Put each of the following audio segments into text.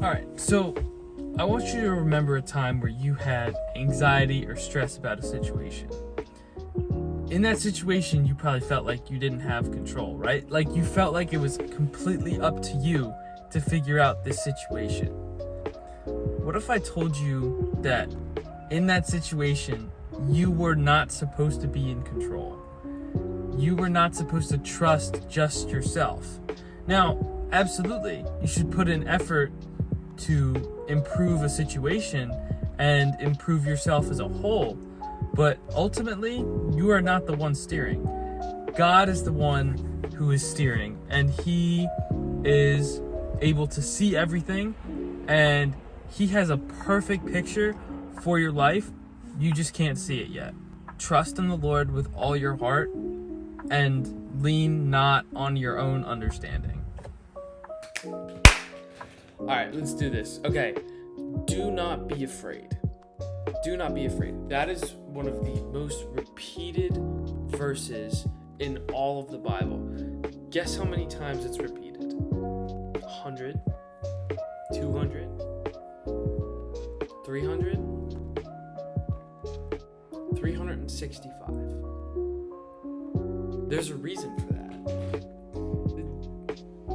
Alright, so I want you to remember a time where you had anxiety or stress about a situation. In that situation, you probably felt like you didn't have control, right? Like you felt like it was completely up to you to figure out this situation. What if I told you that in that situation, you were not supposed to be in control? You were not supposed to trust just yourself. Now, absolutely, you should put in effort to improve a situation and improve yourself as a whole. But ultimately, you are not the one steering. God is the one who is steering, and He is able to see everything, and He has a perfect picture for your life. You just can't see it yet. Trust in the Lord with all your heart and lean not on your own understanding. All right, let's do this. Okay, do not be afraid. Do not be afraid. That is one of the most repeated verses in all of the Bible. Guess how many times it's repeated? 100? 200? 300? 365. There's a reason for that.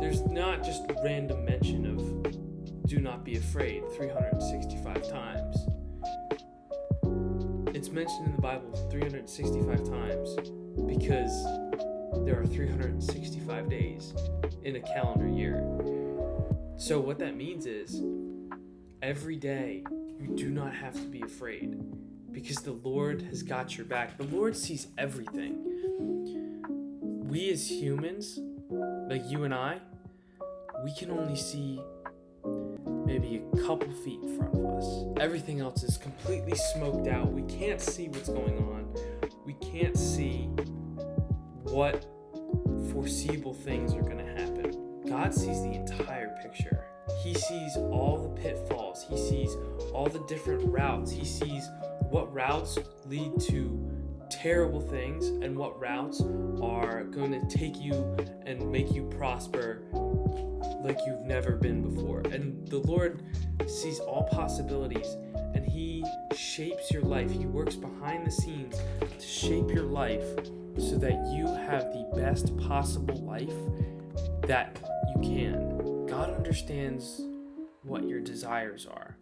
There's not just random mention of do not be afraid 365 times. It's mentioned in the Bible 365 times because there are 365 days in a calendar year. So what that means is every day you do not have to be afraid because the Lord has got your back. The Lord sees everything. We as humans, like you and I, we can only see maybe a couple feet in front of us. Everything else is completely smoked out. We can't see what's going on. We can't see what foreseeable things are going to happen. God sees the entire picture. He sees all the pitfalls. He sees all the different routes. He sees what routes lead to terrible things and what routes are going to take you and make you prosper like you've never been before. And the Lord sees all possibilities, and He shapes your life. He works behind the scenes to shape your life so that you have the best possible life that you can. God understands what your desires are.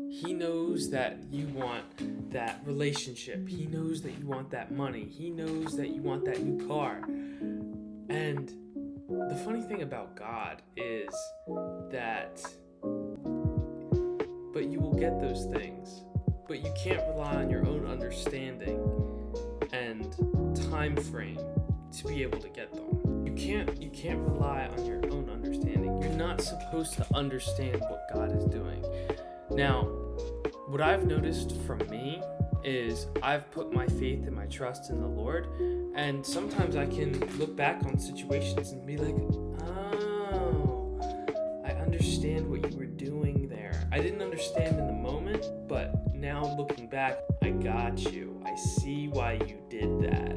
He knows that you want that relationship. He knows that you want that money. He knows that you want that new car. And the funny thing about God is that, but you will get those things, but you can't rely on your own understanding and time frame to be able to get them. You can't rely on your own understanding. You're not supposed to understand what God is doing. Now, what I've noticed from me is I've put my faith and my trust in the Lord, and sometimes I can look back on situations and be like, oh, I understand what you were doing there. I didn't understand in the moment, but now looking back, I got you. I see why you did that.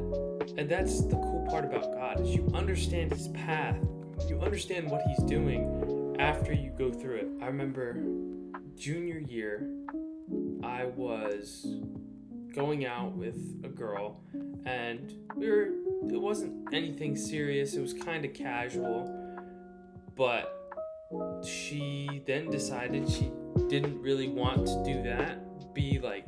And that's the cool part about God, is you understand His path. You understand what He's doing after you go through it. I remember junior year, I was going out with a girl, and it wasn't anything serious. It was kind of casual, but she then decided she didn't really want to do that, be like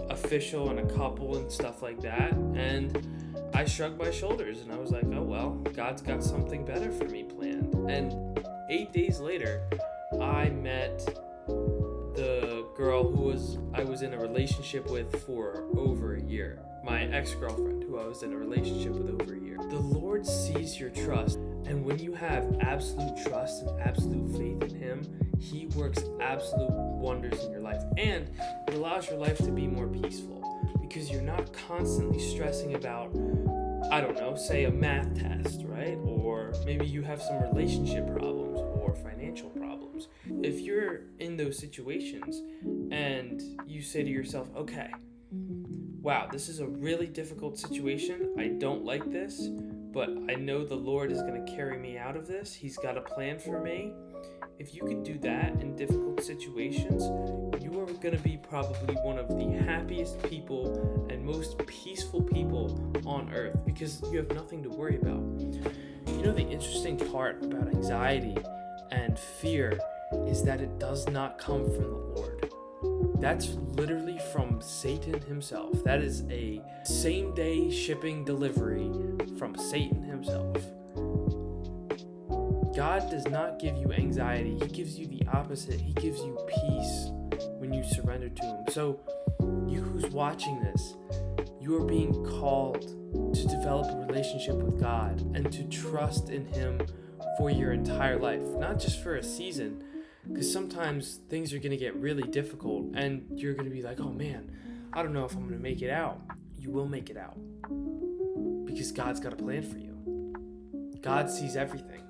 official and a couple and stuff like that. And I shrugged my shoulders and I was like, oh well, God's got something better for me planned. And 8 days later, I met the girl I was in a relationship with for over a year. My ex-girlfriend, who I was in a relationship with over a year. The Lord sees your trust, and when you have absolute trust and absolute faith in Him, He works absolute wonders in your life, and it allows your life to be more peaceful because you're not constantly stressing about, I don't know, say a math test, right? Or maybe you have some relationship problems or financial problems. If you're in those situations and you say to yourself, okay, wow, this is a really difficult situation. I don't like this, but I know the Lord is going to carry me out of this. He's got a plan for me, if you could do that in difficult situations, you are going to be probably one of the happiest people and most peaceful people on earth, because you have nothing to worry about. You know, the interesting part about anxiety and fear is that it does not come from the Lord. That's literally from Satan himself. That is a same-day shipping delivery from Satan himself. God does not give you anxiety. He gives you the opposite. He gives you peace when you surrender to him. So you who's watching this, you are being called to develop a relationship with God and to trust in him for your entire life, not just for a season, because sometimes things are going to get really difficult and you're going to be like, oh man, I don't know if I'm going to make it out. You will make it out, because God's got a plan for you. God sees everything.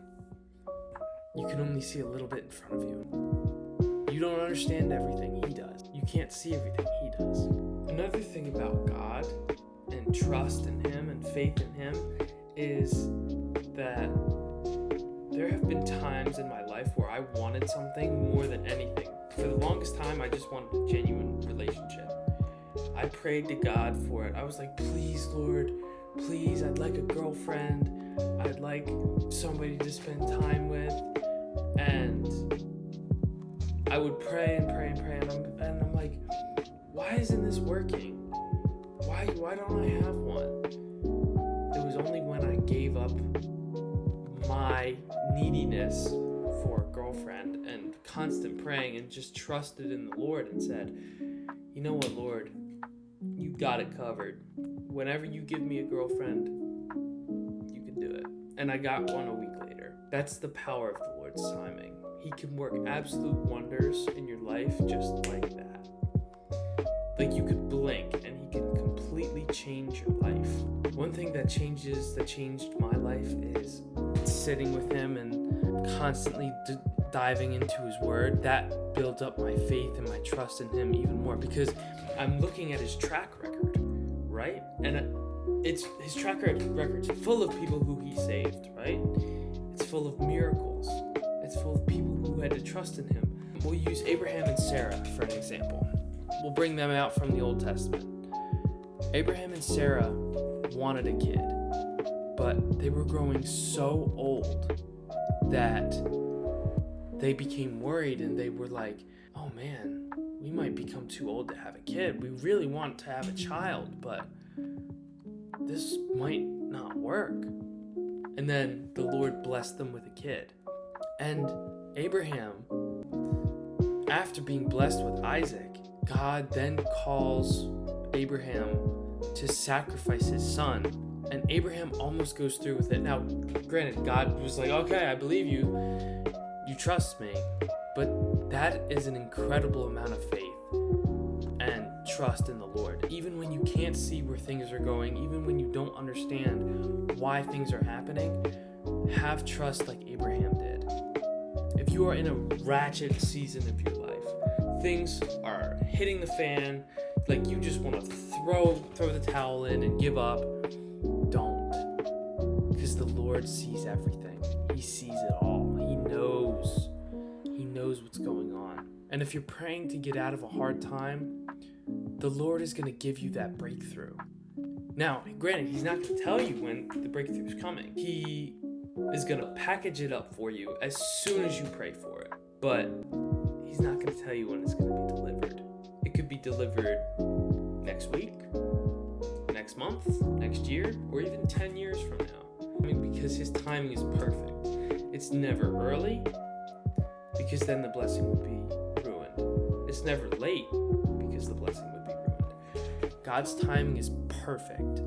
You can only see a little bit in front of you. You don't understand everything he does. You can't see everything he does. Another thing about God and trust in him and faith in him is that there have been times in my life where I wanted something more than anything. For the longest time, I just wanted a genuine relationship. I prayed to God for it. I was like, please, Lord, please, I'd like a girlfriend. I'd like somebody to spend time with. And I would pray and pray and pray, and I'm like, why isn't this working? Why don't I have one? It was only when I gave up my neediness for a girlfriend and constant praying and just trusted in the Lord and said, you know what, Lord, you got it covered. Whenever you give me a girlfriend, you can do it. And I got one a week later. That's the power of the Lord's timing. He can work absolute wonders in your life just like that. Like you could blink and he can completely change your life. One thing that changed my life is sitting with him and constantly diving into his word. That builds up my faith and my trust in him even more, because I'm looking at his track record, right? And it's his track record's full of people who he saved, right? It's full of miracles. It's full of people who had to trust in him. We'll use Abraham and Sarah for an example. We'll bring them out from the Old Testament. Abraham and Sarah wanted a kid, but they were growing so old that they became worried, and they were like, oh man, we might become too old to have a kid. We really want to have a child, but this might not work. And then the Lord blessed them with a kid. And Abraham, after being blessed with Isaac, God then calls Abraham to sacrifice his son. And Abraham almost goes through with it. Now, granted, God was like, okay, I believe you. You trust me. But that is an incredible amount of faith and trust in the Lord. Even when you can't see where things are going, even when you don't understand why things are happening, have trust like Abraham did. If you are in a ratchet season of your life, things are hitting the fan, like you just want to throw the towel in and give up, don't. Because the Lord sees everything. He sees it all. He knows what's going on. And if you're praying to get out of a hard time, the Lord is going to give you that breakthrough. Now, granted, he's not going to tell you when the breakthrough is coming. He is going to package it up for you as soon as you pray for it. But he's not going to tell you when it's going to be delivered. It could be delivered next week, next month, next year, or even 10 years from now. I mean, because his timing is perfect. It's never early, because then the blessing would be ruined. It's never late, because the blessing would be ruined. God's timing is perfect.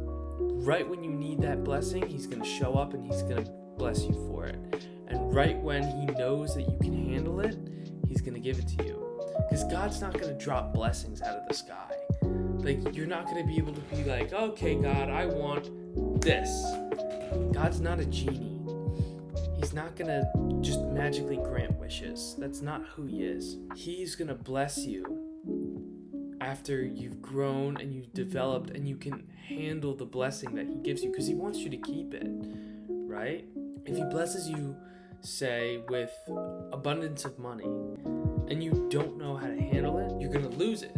Right when you need that blessing, he's going to show up and he's going to bless you for it. And right when he knows that you can handle it, he's going to give it to you. Because God's not going to drop blessings out of the sky. Like, you're not going to be able to be like, okay, God, I want this. God's not a genie. He's not going to just magically grant wishes. That's not who he is. He's going to bless you after you've grown and you've developed and you can handle the blessing that he gives you, because he wants you to keep it, right? If he blesses you say with abundance of money, and you don't know how to handle it, you're going to lose it.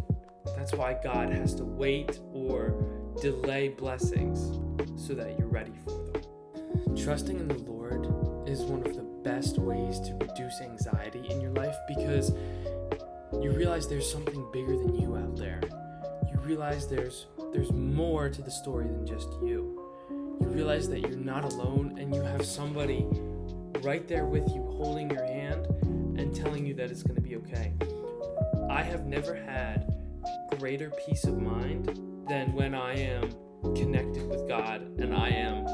That's why God has to wait or delay blessings so that you're ready for them. Trusting in the Lord is one of the best ways to reduce anxiety in your life, because you realize there's something bigger than you out there. You realize there's more to the story than just you. You realize that you're not alone, and you have somebody right there with you holding your hand and telling you that it's going to be okay. I have never had greater peace of mind than when I am connected with God and I am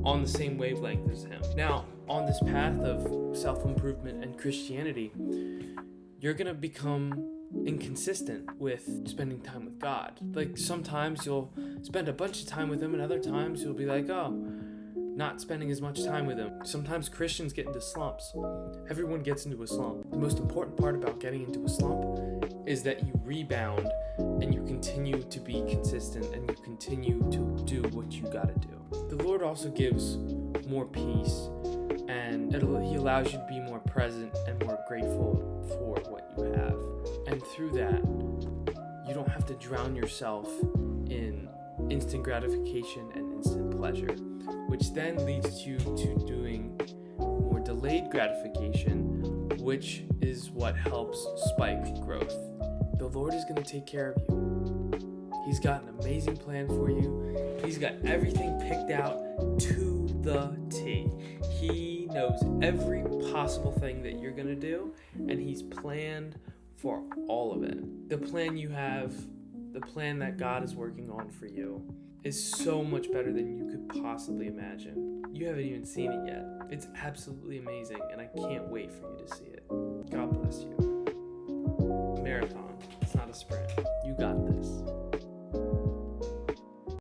on the same wavelength as Him. Now, on this path of self-improvement and Christianity, you're going to become inconsistent with spending time with God. Like, sometimes you'll spend a bunch of time with Him, and other times you'll be like, not spending as much time with Him. Sometimes Christians get into slumps. Everyone gets into a slump. The most important part about getting into a slump is that you rebound and you continue to be consistent and you continue to do what you gotta do. The Lord also gives more peace, and He allows you to be more present and more grateful for what you have. And through that, you don't have to drown yourself in instant gratification and instant pleasure, which then leads you to doing more delayed gratification, which is what helps spike growth. The Lord is going to take care of you. He's got an amazing plan for you. He's got everything picked out to the T. He knows every possible thing that you're going to do, and He's planned for all of it. The plan you have, the plan that God is working on for you, is so much better than you could possibly imagine. You haven't even seen it yet. It's absolutely amazing, and I can't wait for you to see it. God bless you. A marathon, it's not a sprint.